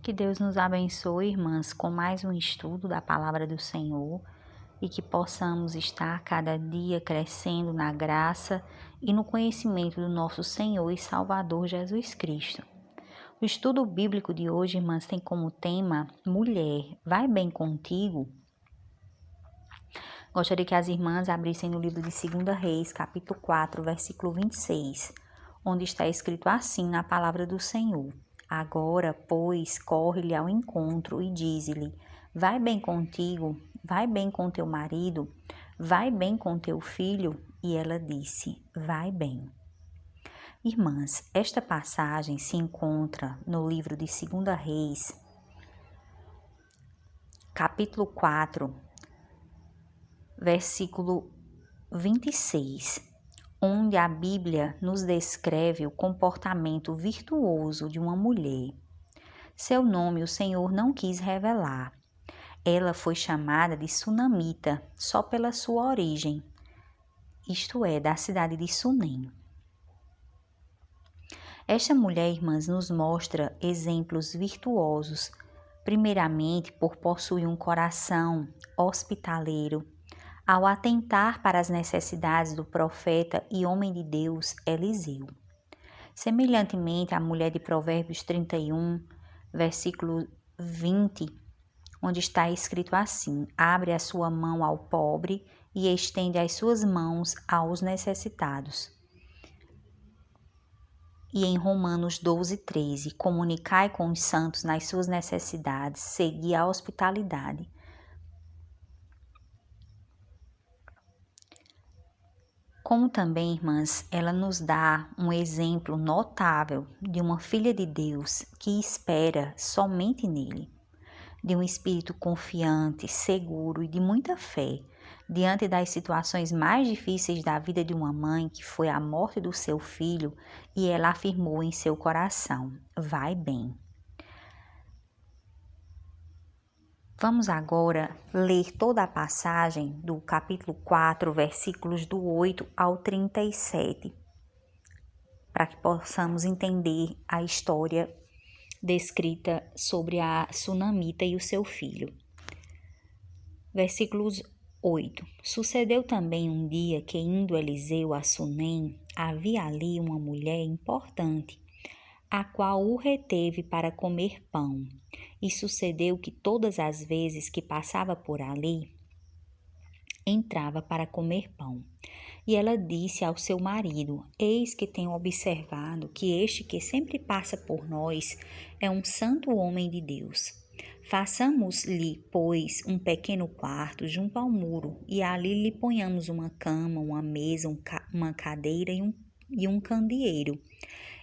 Que Deus nos abençoe, irmãs, com mais um estudo da palavra do Senhor e que possamos estar cada dia crescendo na graça e no conhecimento do nosso Senhor e Salvador Jesus Cristo. O estudo bíblico de hoje, irmãs, tem como tema Mulher, vai bem contigo? Gostaria que as irmãs abrissem no livro de 2 Reis, capítulo 4, versículo 26, onde está escrito assim na palavra do Senhor. Agora, pois, corre-lhe ao encontro e dize-lhe, vai bem contigo, vai bem com teu marido, vai bem com teu filho? E ela disse, vai bem. Irmãs, esta passagem se encontra no livro de 2 Reis, capítulo 4, versículo 26, onde a Bíblia nos descreve o comportamento virtuoso de uma mulher. Seu nome o Senhor não quis revelar. Ela foi chamada de Sunamita só pela sua origem, isto é, da cidade de Sunem. Esta mulher, irmãs, nos mostra exemplos virtuosos, primeiramente por possuir um coração hospitaleiro, ao atentar para as necessidades do profeta e homem de Deus Eliseu. Semelhantemente à mulher de Provérbios 31, versículo 20, onde está escrito assim, abre a sua mão ao pobre e estende as suas mãos aos necessitados. E em Romanos 12, 13, comunicai com os santos nas suas necessidades, segui a hospitalidade. Como também, irmãs, ela nos dá um exemplo notável de uma filha de Deus que espera somente nele, de um espírito confiante, seguro e de muita fé, diante das situações mais difíceis da vida de uma mãe, que foi a morte do seu filho, e ela afirmou em seu coração, vai bem. Vamos agora ler toda a passagem do capítulo 4, versículos do 8 ao 37, para que possamos entender a história descrita sobre a Sunamita e o seu filho. Versículos 8. Sucedeu também um dia que, indo Eliseu a Sunem, havia ali uma mulher importante, a qual o reteve para comer pão. E sucedeu que todas as vezes que passava por ali, entrava para comer pão. E ela disse ao seu marido, eis que tenho observado que este que sempre passa por nós é um santo homem de Deus. Façamos-lhe, pois, um pequeno quarto junto ao muro, e ali lhe ponhamos uma cama, uma mesa, uma cadeira e um candeeiro.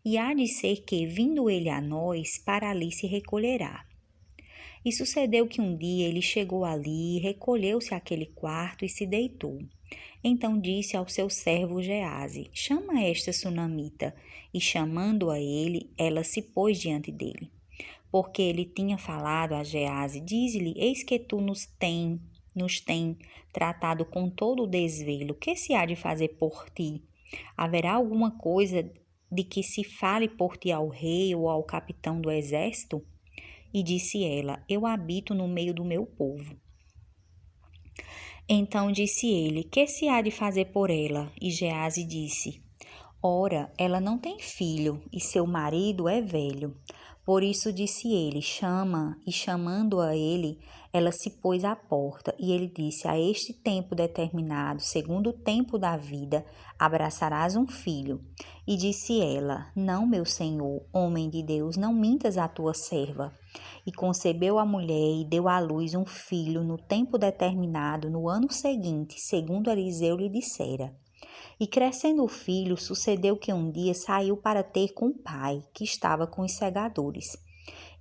E há de ser que, vindo ele a nós, para ali se recolherá. E sucedeu que um dia ele chegou ali, recolheu-se àquele quarto e se deitou. Então disse ao seu servo Gease, chama esta Sunamita. E chamando a ele, ela se pôs diante dele. Porque ele tinha falado a Gease, diz-lhe, eis que tu nos tem tratado com todo o desvelo, que se há de fazer por ti? Haverá alguma coisa de que se fale por ti ao rei ou ao capitão do exército? E disse ela, eu habito no meio do meu povo. Então disse ele, que se há de fazer por ela? E Gease disse, ora, ela não tem filho, e seu marido é velho. Por isso disse ele, chama, e chamando a ele, ela se pôs à porta, e ele disse, a este tempo determinado, segundo o tempo da vida, abraçarás um filho. E disse ela, não, meu senhor, homem de Deus, não mintas a tua serva. E concebeu a mulher e deu à luz um filho no tempo determinado, no ano seguinte, segundo Eliseu lhe dissera. E crescendo o filho, sucedeu que um dia saiu para ter com o pai, que estava com os segadores.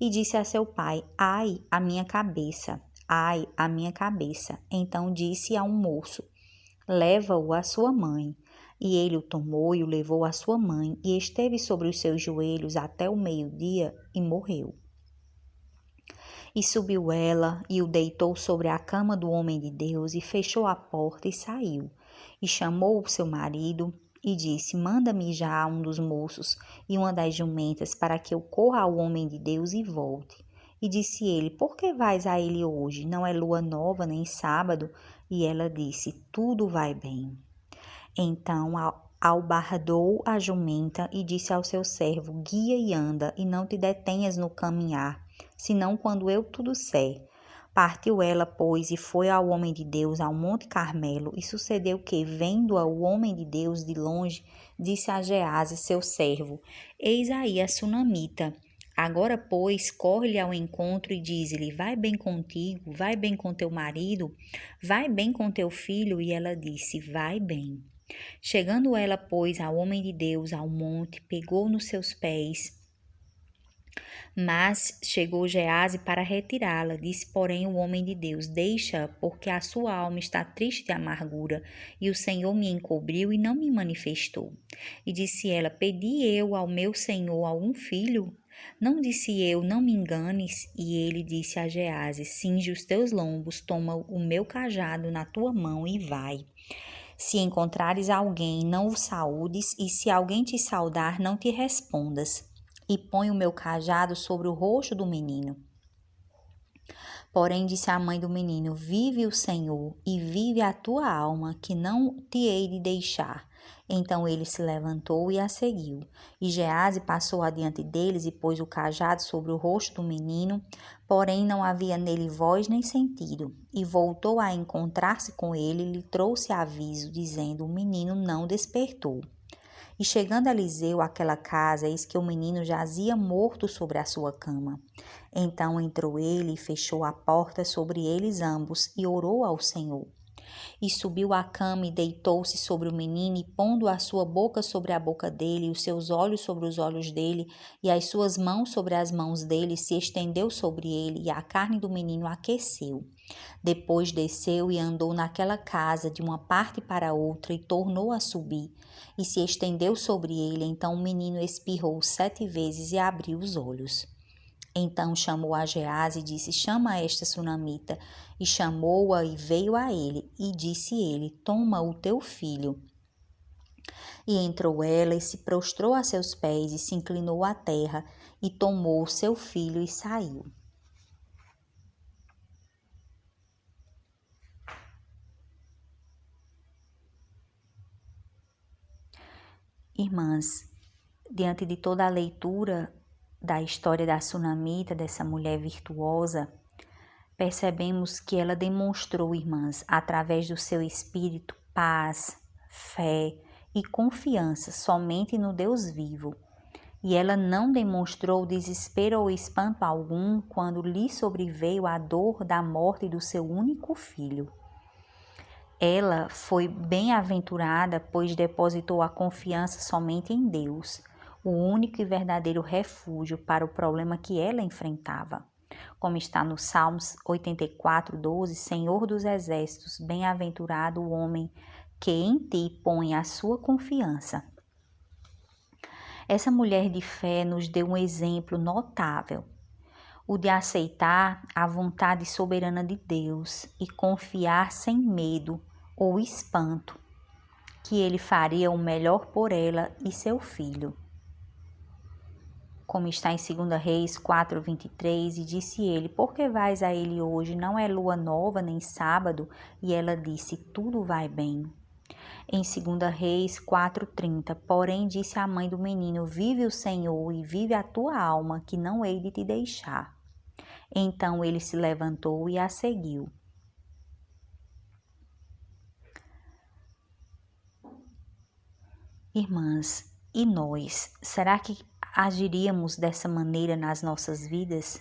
E disse a seu pai, ai, a minha cabeça, ai, a minha cabeça. Então disse a um moço, leva-o à sua mãe. E ele o tomou e o levou à sua mãe, e esteve sobre os seus joelhos até o meio-dia, e morreu. E subiu ela, e o deitou sobre a cama do homem de Deus, e fechou a porta, e saiu. E chamou o seu marido, e disse, manda-me já um dos moços, e uma das jumentas, para que eu corra ao homem de Deus e volte. E disse ele: Por que vais a ele hoje? Não é lua nova, nem sábado. E ela disse: Tudo vai bem. Então albardou a jumenta e disse ao seu servo: Guia e anda, e não te detenhas no caminhar, senão quando eu te disser. Partiu ela, pois, e foi ao homem de Deus ao Monte Carmelo, e sucedeu que, vendo-a o homem de Deus de longe, disse a Gease, seu servo: Eis aí a sunamita. Agora, pois, corre-lhe ao encontro e diz-lhe: Vai bem contigo, vai bem com teu marido, vai bem com teu filho. E ela disse: Vai bem. Chegando ela, pois, ao homem de Deus, ao monte, pegou nos seus pés, mas chegou Gease para retirá-la. Disse, porém, o homem de Deus: Deixa, porque a sua alma está triste de amargura, e o Senhor me encobriu e não me manifestou. E disse ela: Pedi eu ao meu Senhor algum filho? Não disse eu: Não me enganes. E ele disse a Gease: Cinge os teus lombos, toma o meu cajado na tua mão e vai. Se encontrares alguém, não o saúdes, e se alguém te saudar, não te respondas. E põe o meu cajado sobre o rosto do menino. Porém disse a mãe do menino: Vive o Senhor, e vive a tua alma, que não te hei de deixar. Então ele se levantou e a seguiu. E Gease passou adiante deles e pôs o cajado sobre o rosto do menino, porém não havia nele voz nem sentido. E voltou a encontrar-se com ele e lhe trouxe aviso, dizendo: O menino não despertou. E chegando Eliseu àquela casa, eis que o menino jazia morto sobre a sua cama. Então entrou ele e fechou a porta sobre eles ambos e orou ao Senhor. E subiu à cama e deitou-se sobre o menino, e pondo a sua boca sobre a boca dele, e os seus olhos sobre os olhos dele, e as suas mãos sobre as mãos dele, se estendeu sobre ele, e a carne do menino aqueceu. Depois desceu e andou naquela casa de uma parte para outra, e tornou a subir, e se estendeu sobre ele. Então o menino espirrou 7 vezes e abriu os olhos. Então chamou a Gease e disse: Chama esta sunamita. E chamou-a e veio a ele. E disse ele: Toma o teu filho. E entrou ela e se prostrou a seus pés e se inclinou à terra e tomou o seu filho e saiu. Irmãs, diante de toda a leitura da história da sunamita, dessa mulher virtuosa, percebemos que ela demonstrou, irmãs, através do seu espírito, paz, fé e confiança somente no Deus vivo. E ela não demonstrou desespero ou espanto algum quando lhe sobreveio a dor da morte do seu único filho. Ela foi bem-aventurada, pois depositou a confiança somente em Deus, o único e verdadeiro refúgio para o problema que ela enfrentava. Como está no Salmos 84:12, Senhor dos exércitos, bem-aventurado o homem que em ti põe a sua confiança. Essa mulher de fé nos deu um exemplo notável, o de aceitar a vontade soberana de Deus e confiar sem medo ou espanto, que ele faria o melhor por ela e seu filho. Como está em 2 Reis 4:23, e disse ele: Por que vais a ele hoje? Não é lua nova nem sábado? E ela disse: Tudo vai bem. Em 2 Reis 4:30, porém disse a mãe do menino: Vive o Senhor e vive a tua alma, que não hei de te deixar. Então ele se levantou e a seguiu. Irmãs, e nós, será que agiríamos dessa maneira nas nossas vidas?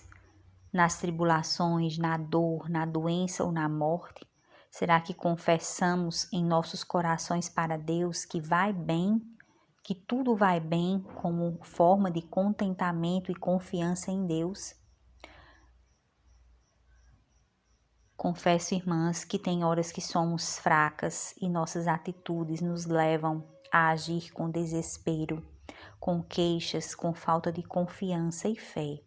Nas tribulações, na dor, na doença ou na morte? Será que confessamos em nossos corações para Deus que vai bem, que tudo vai bem como forma de contentamento e confiança em Deus? Confesso, irmãs, que tem horas que somos fracas e nossas atitudes nos levam a agir com desespero, com queixas, com falta de confiança e fé.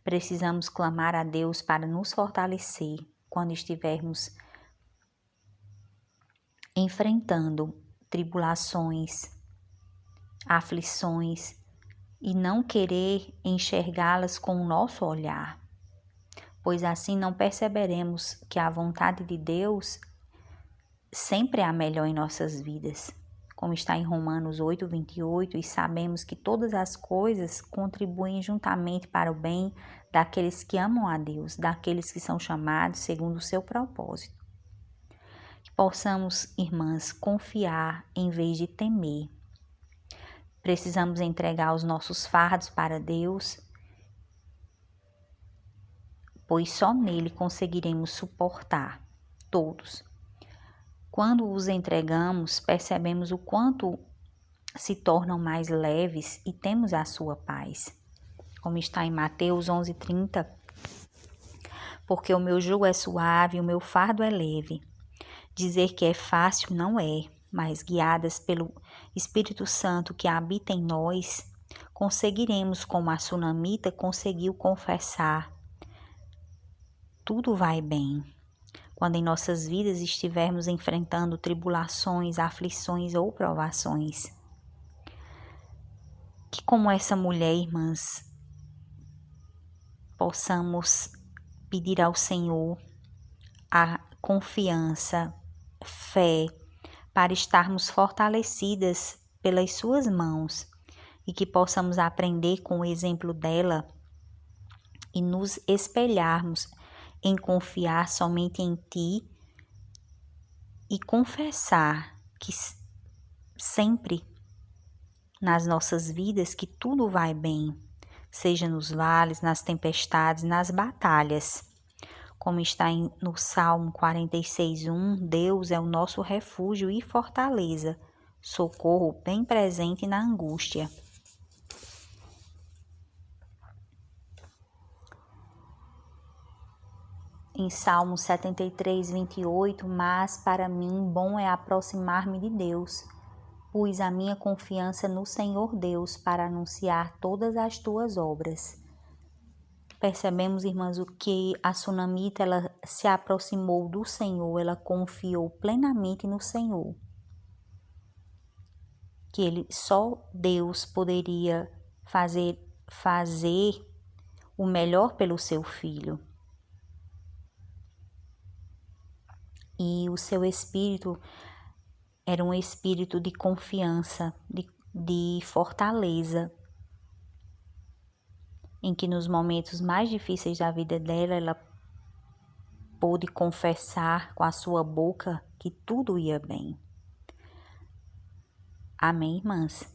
Precisamos clamar a Deus para nos fortalecer quando estivermos enfrentando tribulações, aflições e não querer enxergá-las com o nosso olhar. pois assim não perceberemos que a vontade de Deus sempre é a melhor em nossas vidas, como está em Romanos 8:28, e sabemos que todas as coisas contribuem juntamente para o bem daqueles que amam a Deus, daqueles que são chamados segundo o seu propósito. Que possamos, irmãs, confiar em vez de temer. Precisamos entregar os nossos fardos para Deus, pois só nele conseguiremos suportar todos. Quando os entregamos, percebemos o quanto se tornam mais leves e temos a sua paz. Como está em Mateus 11:30, porque o meu jugo é suave e o meu fardo é leve. Dizer que é fácil não é, mas guiadas pelo Espírito Santo que habita em nós, conseguiremos, como a sunamita conseguiu confessar, tudo vai bem. Quando em nossas vidas estivermos enfrentando tribulações, aflições ou provações. Que como essa mulher, irmãs, possamos pedir ao Senhor a confiança, fé, para estarmos fortalecidas pelas suas mãos e que possamos aprender com o exemplo dela e nos espelharmos em confiar somente em Ti e confessar que sempre nas nossas vidas que tudo vai bem, seja nos vales, nas tempestades, nas batalhas. Como está no Salmo 46:1, Deus é o nosso refúgio e fortaleza, socorro bem presente na angústia. Em Salmo 73:28, mas para mim bom é aproximar-me de Deus. Pus a minha confiança no Senhor Deus para anunciar todas as tuas obras. Percebemos, irmãs, o que a sunamita ela se aproximou do Senhor, ela confiou plenamente no Senhor. Que só Deus poderia fazer o melhor pelo seu filho. E o seu espírito era um espírito de confiança, de fortaleza, em que nos momentos mais difíceis da vida dela, ela pôde confessar com a sua boca que tudo ia bem. Amém, irmãs?